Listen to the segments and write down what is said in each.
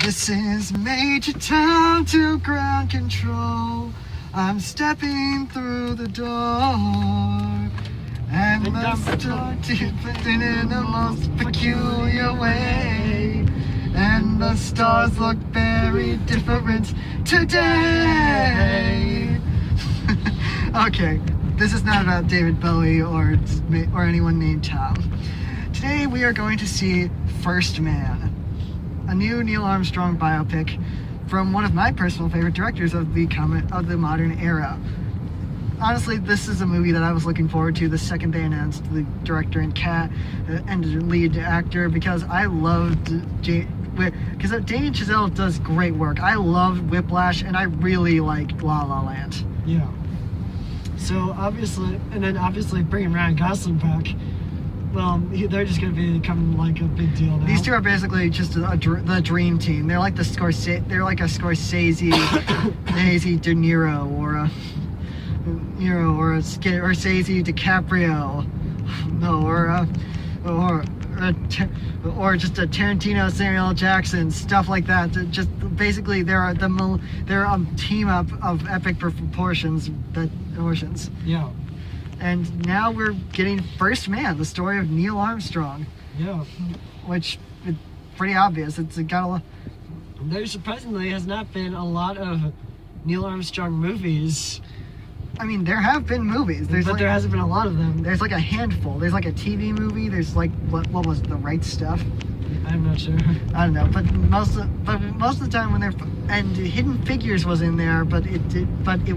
This is Major Tom to ground control. I'm stepping through the door, and the start tipping in the most peculiar way. And the stars look very different today. Okay, this is not about David Bowie or anyone named Tom. Today we are going to see First Man, a new Neil Armstrong biopic from one of my personal favorite directors of the modern era. Honestly, this is a movie that I was looking forward to the second they announced the director and lead actor, because I loved because Damien Chazelle does great work. I loved Whiplash, and I really like La La Land. Yeah. So obviously bringing Ryan Gosling back, well, they're just going to become like a big deal now. These two are basically just the dream team. They're like Scorsese, De Niro, or Scorsese DiCaprio, or just a Tarantino, Samuel L. Jackson, stuff like that. Just basically, they're a team up of epic proportions. Yeah. And now we're getting First Man, the story of Neil Armstrong. Yeah. Which is pretty obvious. It's got a lot. There surprisingly has not been a lot of Neil Armstrong movies. I mean, there have been movies. But there hasn't been a lot of them. There's like a handful. There's like a TV movie. There's like what was it, The Right Stuff? I'm not sure. I don't know. But most of the time when and Hidden Figures was in there, but it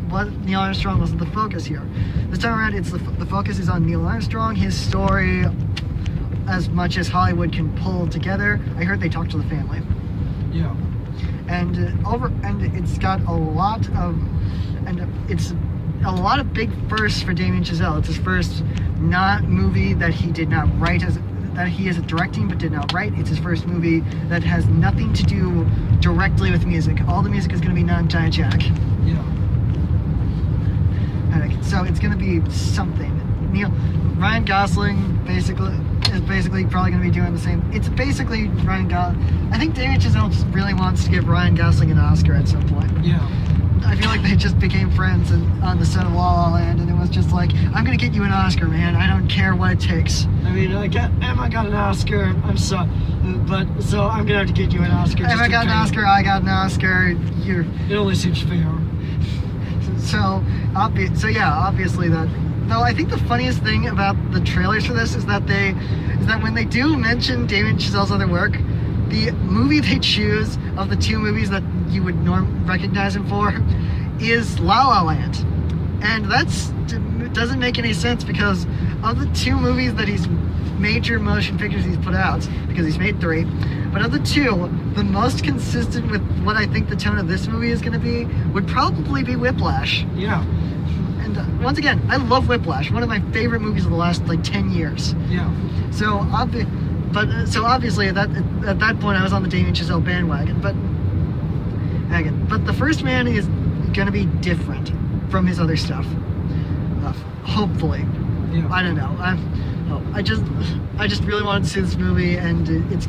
was Neil Armstrong wasn't the focus here. This time around, it's the focus is on Neil Armstrong, his story, as much as Hollywood can pull together. I heard they talked to the family. Yeah. And it's got a lot of big firsts for Damien Chazelle. It's his first movie that he did not write that he is directing but did not write. It's his first movie that has nothing to do directly with music. All the music is going to be non-diegetic. Yeah. So it's going to be something. Ryan Gosling is basically probably going to be doing the same. It's basically Ryan Gosling. I think Damien Chazelle just really wants to give Ryan Gosling an Oscar at some point. Yeah. I feel like they just became friends on the set of La La Land, and it was just like, I'm gonna get you an Oscar, man. I don't care what it takes. I mean, Emma got an Oscar. I'm sorry, so I'm gonna have to get you an Oscar. Emma got an Oscar. I got an Oscar. It only seems fair. So obviously that. Though I think the funniest thing about the trailers for this is that when they do mention Damien Chazelle's other work, the movie they choose of the two movies that you would recognize him for is La La Land. And it doesn't make any sense, because of the two movies that major motion pictures he's put out, because he's made 3, but of the two, the most consistent with what I think the tone of this movie is going to be would probably be Whiplash. Yeah. And once again, I love Whiplash, one of my favorite movies of the last 10 years. Yeah. So obviously at that point I was on the Damien Chazelle bandwagon, but the First Man is gonna be different from his other stuff. Hopefully. Yeah. I don't know. I just really wanted to see this movie, and it's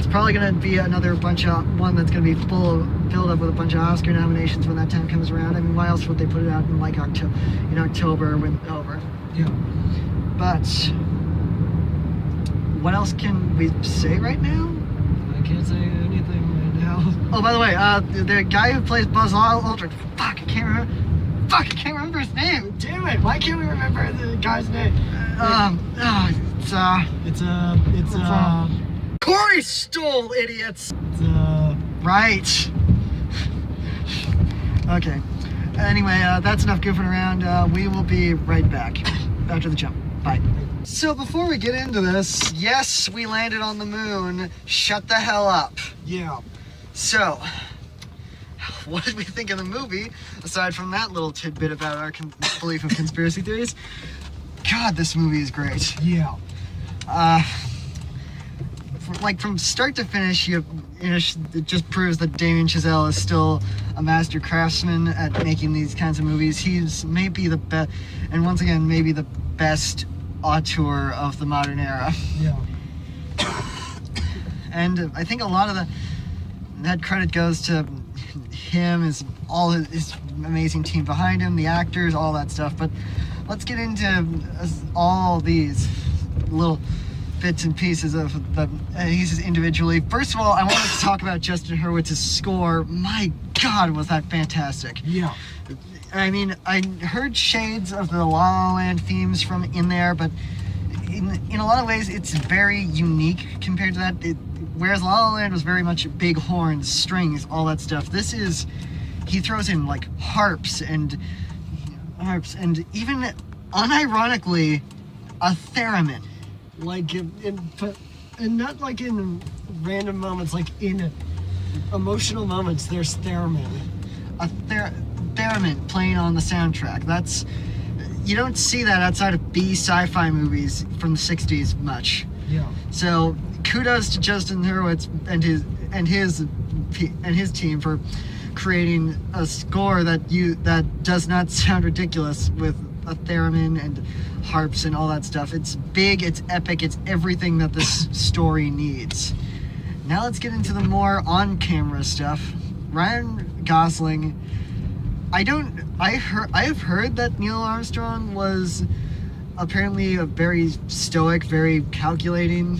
probably gonna be another one that's gonna be filled up with a bunch of Oscar nominations when that time comes around. I mean, why else would they put it out in October when over? Yeah. But what else can we say right now? I can't say anything right now. Oh, by the way, the guy who plays Buzz Aldrin, I can't remember his name. Damn it! Why can't we remember the guy's name? It's Corey Stoll, idiots. Right. Okay. Anyway, that's enough goofing around. We will be right back after the jump. Bye. So before we get into this, yes, we landed on the moon. Shut the hell up. Yeah. So, what did we think of the movie, aside from that little tidbit about our belief in conspiracy theories? God, this movie is great. Yeah. From start to finish, it just proves that Damien Chazelle is still a master craftsman at making these kinds of movies. He's maybe the best, and once again, maybe the best auteur of the modern era. Yeah. And I think a lot of that credit goes to him, his amazing team behind him, the actors, all that stuff. But let's get into all these little bits and pieces of the pieces individually. First of all, I wanted to talk about Justin Hurwitz's score. My God, was that fantastic! Yeah. I mean, I heard shades of the La La Land themes from in there, but in a lot of ways, it's very unique compared to that. Whereas La La Land was very much big horns, strings, all that stuff. He throws in like harps and even unironically a theremin. Like and not like in random moments, like in emotional moments. There's theremin. A theremin playing on the soundtrack. You don't see that outside of B sci-fi movies from the '60s much. Yeah. So kudos to Justin Hurwitz and his team for creating a score that does not sound ridiculous with a theremin and harps and all that stuff. It's big, it's epic, it's everything that this story needs. Now let's get into the more on-camera stuff. Ryan Gosling. I have heard that Neil Armstrong was apparently a very stoic, very calculating,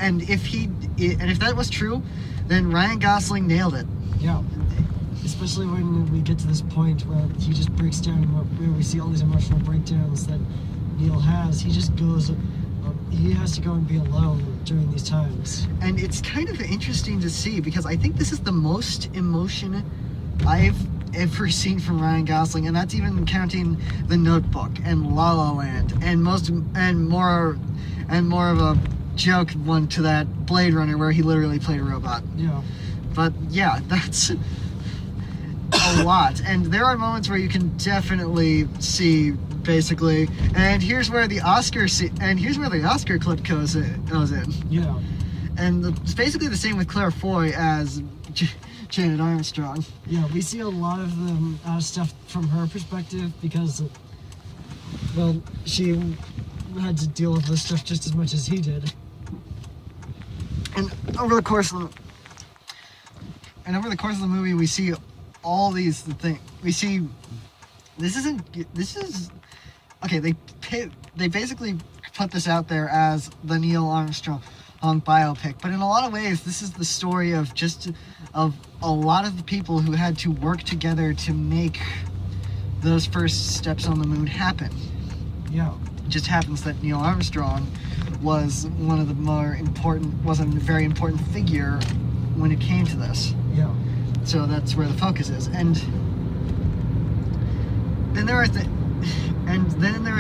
and if that was true, then Ryan Gosling nailed it. Yeah. Especially when we get to this point where he just breaks down, where we see all these emotional breakdowns that Neil has. He just goes, he has to go and be alone during these times. And it's kind of interesting to see, because I think this is the most emotion I've ever seen from Ryan Gosling, and that's even counting The Notebook and La La Land and more of a joke one to that Blade Runner where he literally played a robot. Yeah. But yeah, that's a lot. And there are moments where you can definitely see basically, and here's where the Oscar clip goes in. Yeah. And it's basically the same with Claire Foy as Janet Armstrong. Yeah, we see a lot of the stuff from her perspective because, well, she had to deal with this stuff just as much as he did. And over the course of the movie, we see all these things. We see they basically put this out there as the Neil Armstrong biopic, but in a lot of ways, this is the story of a lot of the people who had to work together to make those first steps on the moon happen. Yeah. It just happens that Neil Armstrong was a very important figure when it came to this. Yeah. So that's where the focus is. And then there are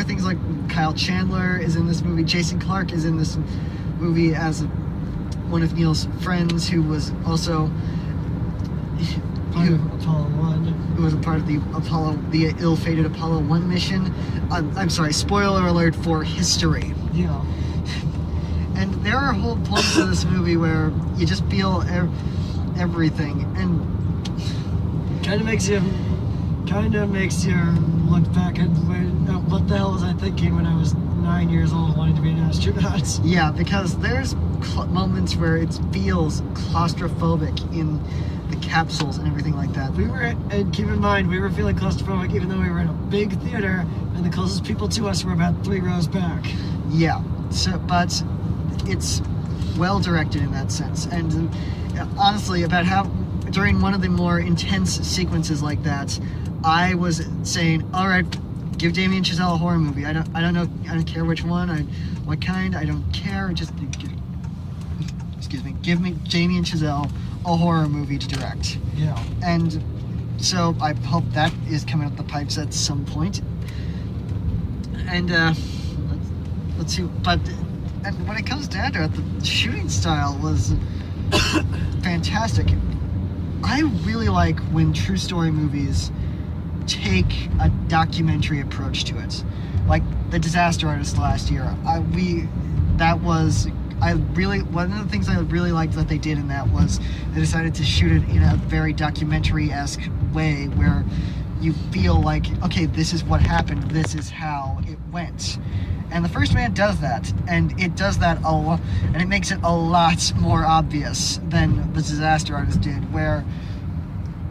things like Kyle Chandler is in this movie. Jason Clarke is in this movie as one of Neil's friends, who was also Apollo 1. Who was a part of the ill-fated Apollo 1 mission. I'm sorry, spoiler alert for history. Yeah. And there are whole points of this movie where you just feel everything, and kind of makes you look back at what the hell was I thinking when I was 9 years old wanting to be an astronaut. Yeah, because there's moments where it feels claustrophobic in the capsules and everything like that. And keep in mind, we were feeling claustrophobic even though we were in a big theater, and the closest people to us were about 3 rows back. Yeah, but it's well directed in that sense. And honestly, about how during one of the more intense sequences like that, I was saying, all right, give Damien Chazelle a horror movie. I don't care which one, what kind, I don't care. Just give me Damien Chazelle a horror movie to direct. Yeah. And so I hope that is coming up the pipes at some point. And let's see. But and when it comes down to it, the shooting style was fantastic. I really like when true story movies take a documentary approach to it, like The Disaster Artist last year. One of the things I really liked that they did in that was they decided to shoot it in a very documentary-esque way, where you feel like, okay, this is what happened, this is how it went. And the First Man does that, and it does that and it makes it a lot more obvious than the Disaster Artist did, where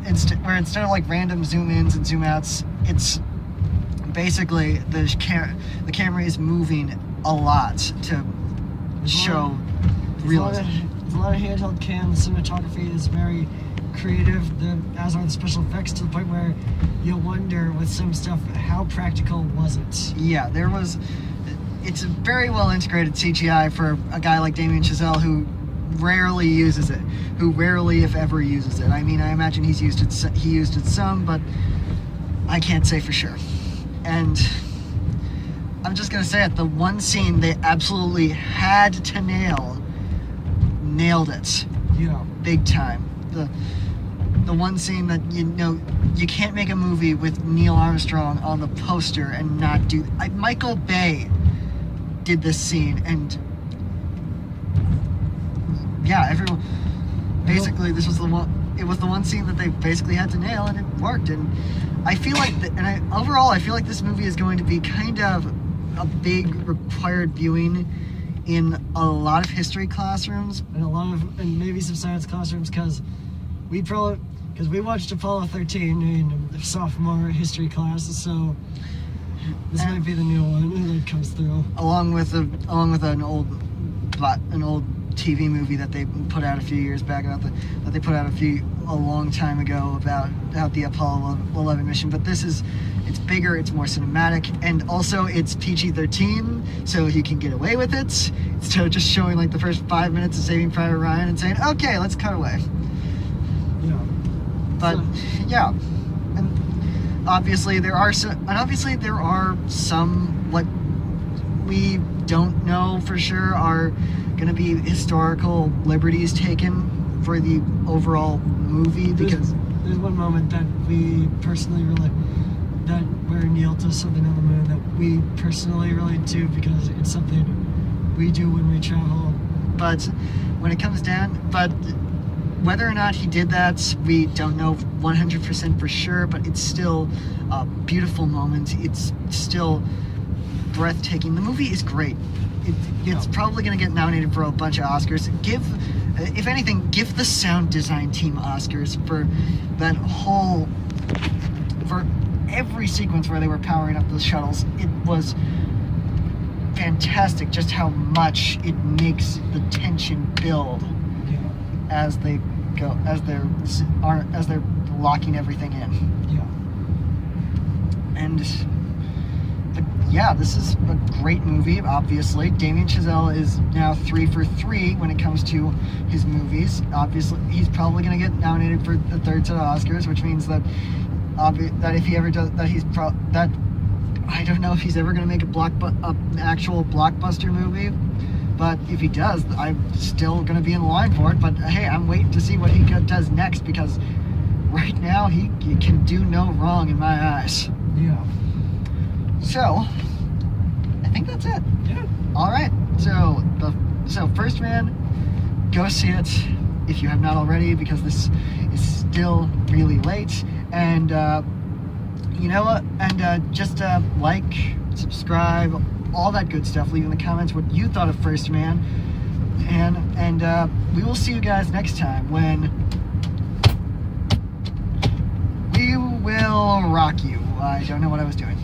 instead of like random zoom ins and zoom outs, it's basically the camera is moving a lot to show realism. There's a lot of handheld cam. The cinematography is very creative, as are the special effects, to the point where you'll wonder with some stuff, how practical was it? Yeah, it's a very well integrated CGI for a guy like Damien Chazelle, who rarely uses it, who rarely, if ever, uses it. I mean, I imagine he used it some, but I can't say for sure. And I'm just gonna say it, the one scene they absolutely had to nailed it. Yeah. Big time. The one scene that, you can't make a movie with Neil Armstrong on the poster and not do. Michael Bay did this scene, and yeah, everyone. Basically, this was the one. It was the one scene that they basically had to nail, and it worked. And I feel like, overall, I feel like this movie is going to be kind of a big required viewing in a lot of history classrooms, and maybe some science classrooms, because we watched Apollo 13 in sophomore history class, so this might be the new one that comes through. Along with an old TV movie that they put out a few years back, that they put out a long time ago about the Apollo 11 mission. But it's bigger, it's more cinematic, and also it's PG-13, so he can get away with it instead of just showing like the first 5 minutes of Saving Private Ryan and saying, okay, let's cut away. Yeah. But yeah, and obviously there are some what we don't know for sure are going to be historical liberties taken for the overall movie, because there's one moment that we personally relate, that where Neil does something on the moon that we personally relate to, because it's something we do when we travel. But when it comes down, whether or not he did that, we don't know 100% for sure, but it's still a beautiful moment. It's still breathtaking. The movie is great. It's probably going to get nominated for a bunch of Oscars. If anything, give the sound design team Oscars for for every sequence where they were powering up the shuttles. It was fantastic just how much it makes the tension build as they're locking everything in. Yeah. And yeah, this is a great movie, obviously. Damien Chazelle is now 3 for 3 when it comes to his movies. Obviously, he's probably going to get nominated for the third set of Oscars, which means that if he ever does, I don't know if he's ever going to make an actual blockbuster movie. But if he does, I'm still going to be in line for it. But hey, I'm waiting to see what he does next, because right now he can do no wrong in my eyes. Yeah. So, I think that's it. Yeah. All right. So First Man, go see it if you have not already, because this is still really late. And you know what? And just like, subscribe, all that good stuff. Leave in the comments what you thought of First Man, and we will see you guys next time when we will rock you. I don't know what I was doing.